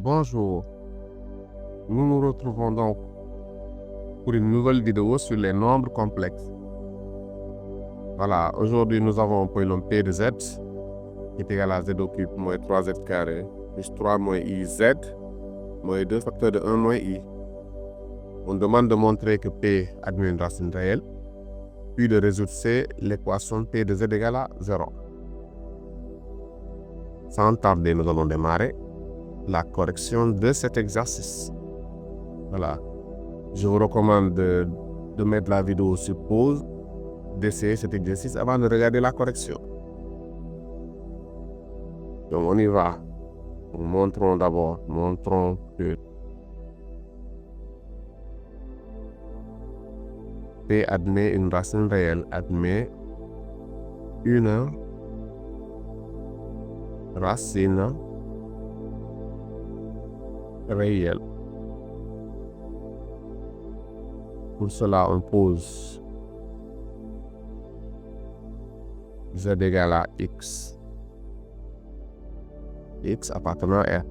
Bonjour, nous nous retrouvons donc pour une nouvelle vidéo sur les nombres complexes. Voilà, aujourd'hui nous avons un polynôme P de Z qui est égal à Z au cube moins 3Z carré plus 3 moins IZ moins 2 facteur de 1 moins I. On demande de montrer que P admet une racine réelle, puis de résoudre l'équation P de Z égale à 0. Sans tarder, nous allons démarrer la correction de cet exercice. Voilà. Je vous recommande de mettre la vidéo sur pause, d'essayer cet exercice avant de regarder la correction. Donc on y va. Montrons que P admet une racine réelle, admet une racine réelle. Pour cela, on pose Z égale à X. X appartenant à R.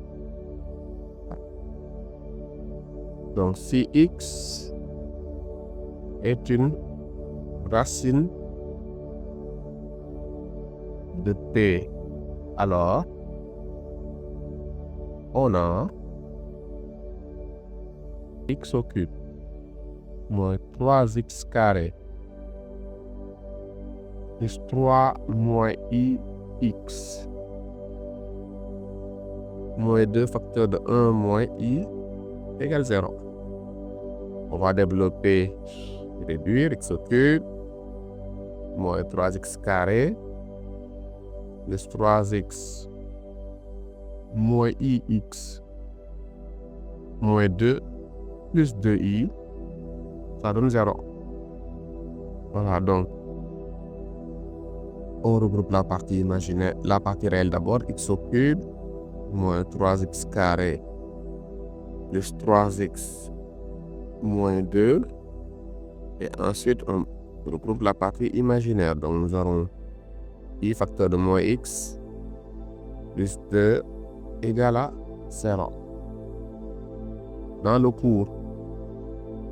Donc, si X est une racine de P, alors on a X au cube moins 3X carré plus 3 moins IX moins 2 facteur de 1 moins I égale 0. On va développer, réduire X au cube moins 3X carré plus 3X moins IX moins 2 plus 2I, ça donne 0. Voilà, donc on regroupe la partie imaginaire, la partie réelle d'abord, X au cube moins 3X carré plus 3X moins 2, et ensuite on regroupe la partie imaginaire. Donc nous aurons I facteur de moins X plus 2 égale à 0. Dans le cours,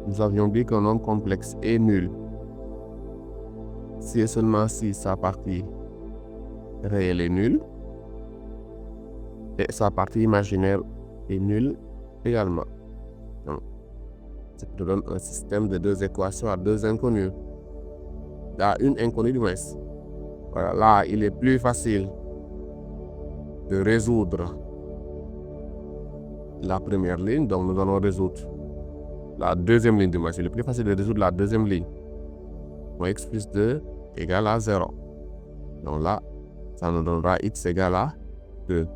nous avions dit qu'un nombre complexe est nul si et seulement si sa partie réelle est nulle et sa partie imaginaire est nulle également. Donc, ça nous donne un système de deux équations à deux inconnues. À une inconnue du moins. Voilà, là, il est plus facile de résoudre la première ligne, donc nous allons résoudre la deuxième ligne du moins. Il est plus facile de résoudre la deuxième ligne. Moins X plus 2 égale à 0. Donc là, ça nous donnera X égale à 2.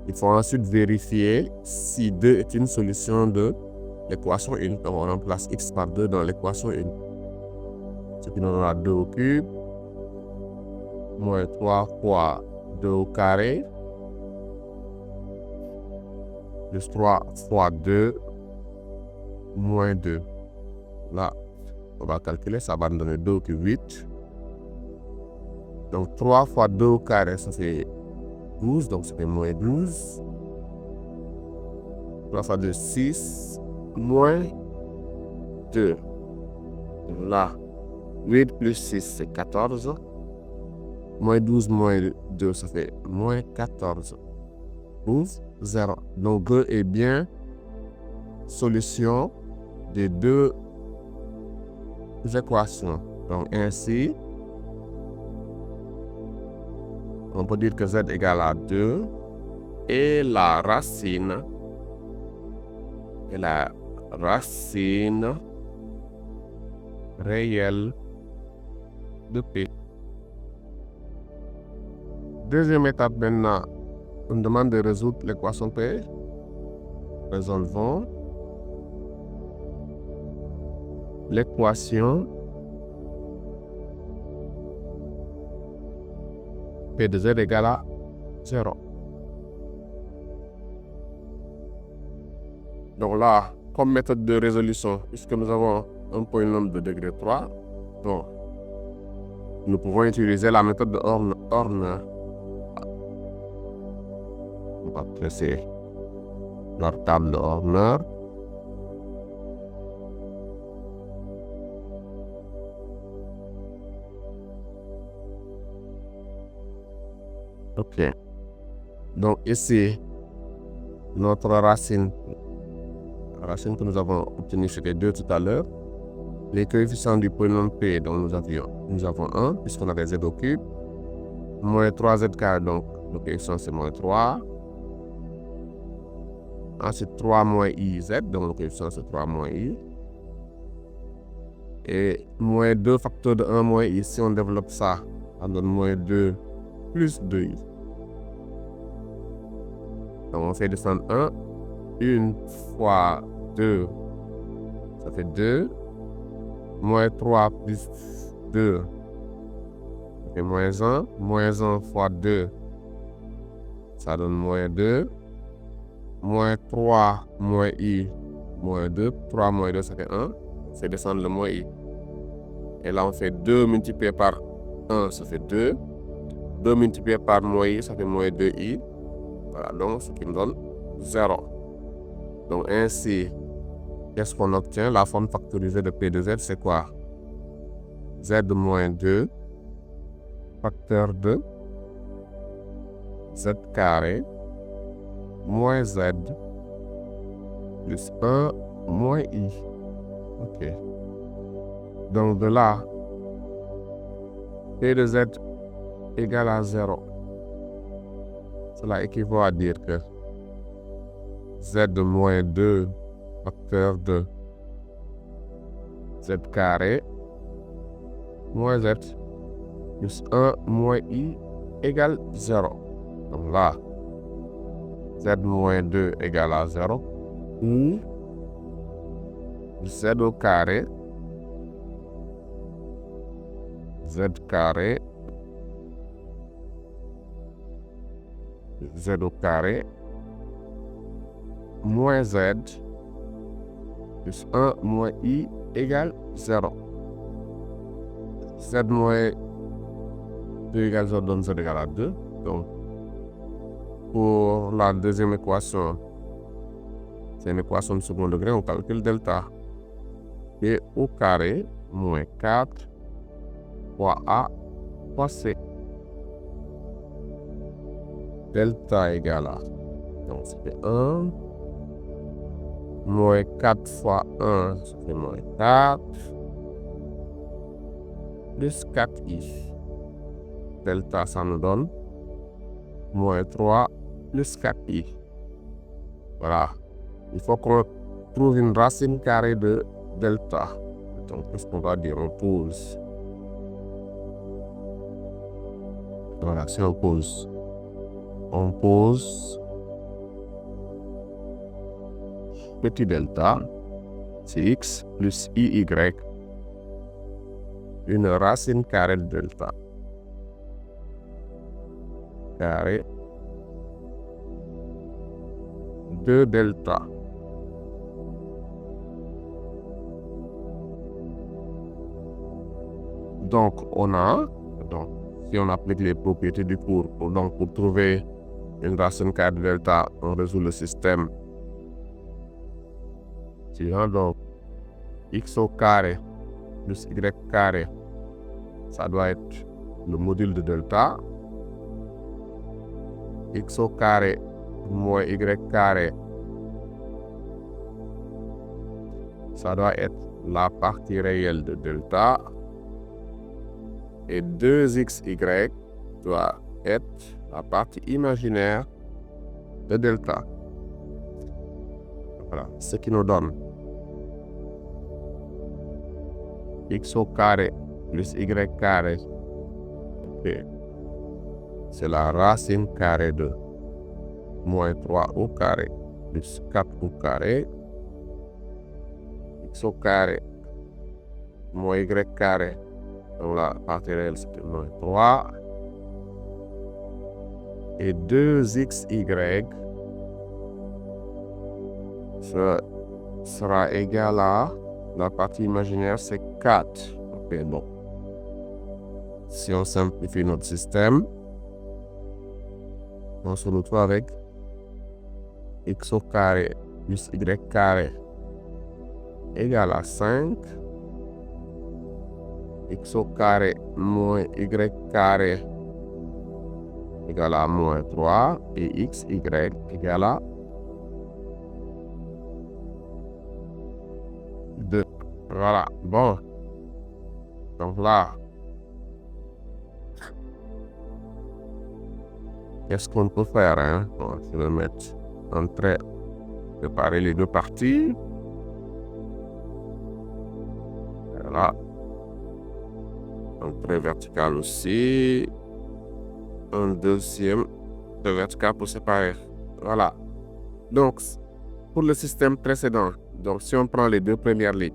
Il faut ensuite vérifier si 2 est une solution de l'équation 1. Donc on remplace X par 2 dans l'équation 1. Ce qui nous donnera 2 au cube moins 3 fois 2 au carré plus 3 fois 2 moins 2. Là, on va calculer, ça va nous donner 2 au cube 8. Donc 3 fois 2 au carré, ça fait 12, donc ça fait moins 12. 3 fois 2, 6, moins 2. Là, 8 plus 6, c'est 14. Moins 12 moins 2, ça fait moins 14. 12, 0. Donc 2 est bien solution des deux équations. Donc ainsi, on peut dire que Z égale à 2 et la racine réelle de P. Deuxième étape maintenant, on demande de résoudre l'équation P. Résolvons l'équation P de Z égale à 0. Donc là, comme méthode de résolution, puisque nous avons un polynôme de degré 3, donc nous pouvons utiliser la méthode de Horner. On va presser notre table de Horner. Ok. Donc ici, notre racine que nous avons obtenue, c'était 2 tout à l'heure. Les coefficients du polynôme P, donc nous avons 1, puisqu'on a des z au cube. Moins 3z carré, donc le coefficient c'est moins 3. Ensuite 3 moins iz, donc le coefficient c'est 3 moins i. Et moins 2 facteur de 1 moins i, si on développe ça, ça donne moins 2 plus 2i. Donc on fait descendre 1. 1 fois 2, ça fait 2. Moins 3 plus 2, ça fait moins 1. Moins 1 fois 2, ça donne moins 2. Moins 3 moins i, moins 2. 3 moins 2, ça fait 1. On fait descendre le moins i. Et là, on fait 2 multiplié par 1, ça fait 2. 2 multiplié par moins i, ça fait moins 2i. Voilà, donc ce qui me donne 0. Donc ainsi, qu'est-ce qu'on obtient? La forme factorisée de P de Z, c'est quoi? Z moins 2, facteur de Z carré, moins Z, plus 1, moins I. Ok. Donc de là, P de Z égale à 0. Cela équivaut à dire que Z moins 2 facteur de Z carré moins Z plus 1 moins I égale 0. Donc là, Z moins 2 égale à 0. Ou Z au carré, Z carré, Z au carré, moins Z plus 1 moins I égale 0. Z moins 2 égale 0 donne Z égale à 2. Donc, pour la deuxième équation, c'est une équation de second degré, on calcule delta. P au carré moins 4 fois A fois C. Delta égale à, donc ça fait 1. Moins 4 fois 1, ça fait moins 4. Plus 4i. Delta, ça nous donne moins 3 plus 4i. Voilà. Il faut qu'on trouve une racine carrée de delta. Donc, qu'est-ce qu'on va dire? On pose. Voilà, si on pose. On pose petit delta, c'est x plus iy, une racine carrée de delta. Carré de delta. Donc, si on applique les propriétés du cours, pour trouver une racine carrée de delta, on résout le système suivant. Donc, x au carré plus y carré, ça doit être le module de delta. X au carré moins y carré, ça doit être la partie réelle de delta. Et 2xy doit être la partie imaginaire de delta. Voilà, ce qui nous donne x au carré plus y carré. Okay. C'est la racine carrée de moins 3 au carré plus 4 au carré. X au carré moins y carré. Donc la partie réelle, c'était moins 3. Et 2xy sera égal à, la partie imaginaire, c'est 4. Ok, bon. Si on simplifie notre système, on se retrouve avec x au carré plus y carré égale à 5. X au carré moins y carré égale à moins 3. Et x, y égale à 2. Voilà. Bon. Donc là, qu'est-ce qu'on peut faire, hein? Bon, je vais mettre un trait, séparer les deux parties. Voilà. Un trait vertical aussi. Un deuxième trait vertical pour séparer. Voilà. Donc, pour le système précédent, donc si on prend les deux premières lignes,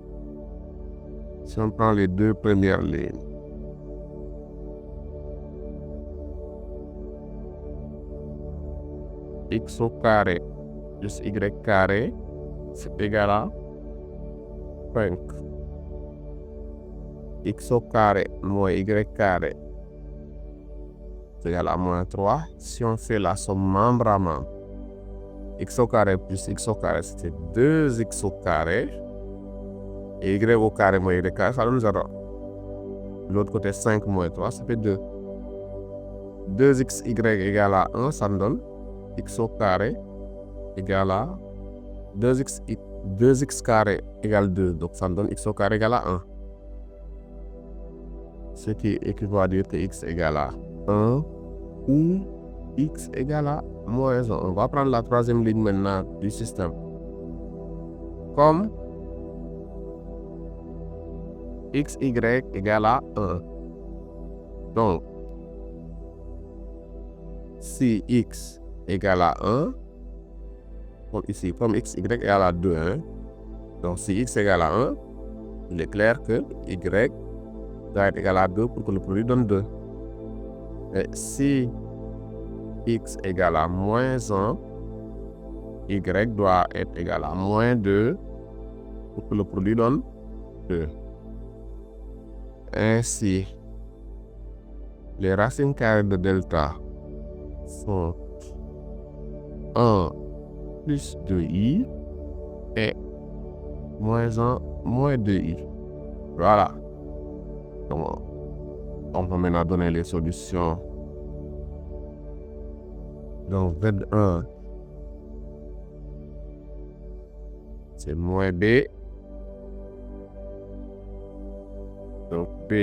x au carré plus y carré, c'est égal à 5. X au carré moins y carré, c'est égal à moins 3. Si on fait la somme membre à membre, x au carré plus x au carré, c'était 2x au carré. Et y au carré moins y carré, ça donne 0. De l'autre côté, 5 moins 3, ça fait 2. 2xy égale à 1, ça me donne x au carré égale à 2x carré égale 2. Donc ça me donne x au carré égale à 1. Ce qui équivaut à dire que x égale à 1 ou x égale à moins 1. On va prendre la troisième ligne maintenant du système. Comme xy égale à 1. Donc, si x égale à 1, comme ici, comme xy égale à 2, hein? Donc si x égale à 1, il est clair que y doit être égal à 2 pour que le produit donne 2. Et si x égale à moins 1, y doit être égal à moins 2 pour que le produit donne 2. Ainsi, les racines carrées de delta sont 1 plus 2i et moins 1 moins 2i. Voilà. Donc, on peut maintenant donner les solutions. Donc Z1, c'est moins B. Donc B,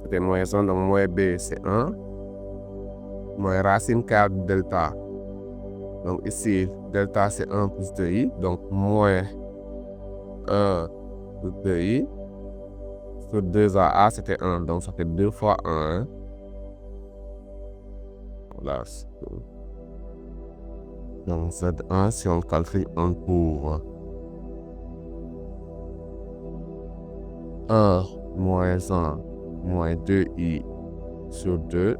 c'était moins 1, donc moins B, c'est 1. Moins racine carrée de delta. Donc ici, delta, c'est 1 plus 2i. Donc moins 1 plus 2i. Sur 2a, c'était 1. Donc ça fait 2 fois 1. Voilà. Donc Z1, si on calcule, on trouve 1 moins 1 moins 2i sur 2.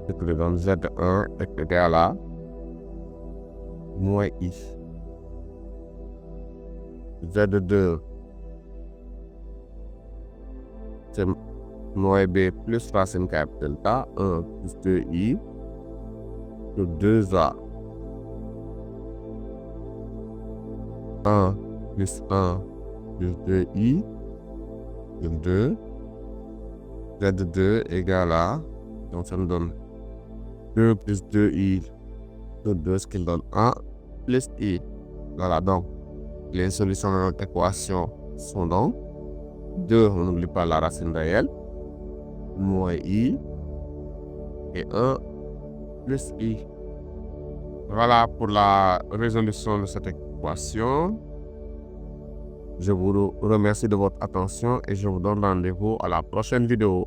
Ce qui donne Z1 est égal à moins i. Z2, c'est moins b plus racine carrée de delta, 1 plus 2i sur 2a. 1 plus 1 plus 2i sur 2. Z2 égale à, donc ça nous donne 2 plus 2i sur 2, ce qui donne 1 plus i. Voilà, donc les solutions de notre équation sont donc 2, on n'oublie pas la racine réelle, moins i et 1 plus i. Voilà pour la résolution de cette équation. Je vous remercie de votre attention et je vous donne rendez-vous à la prochaine vidéo.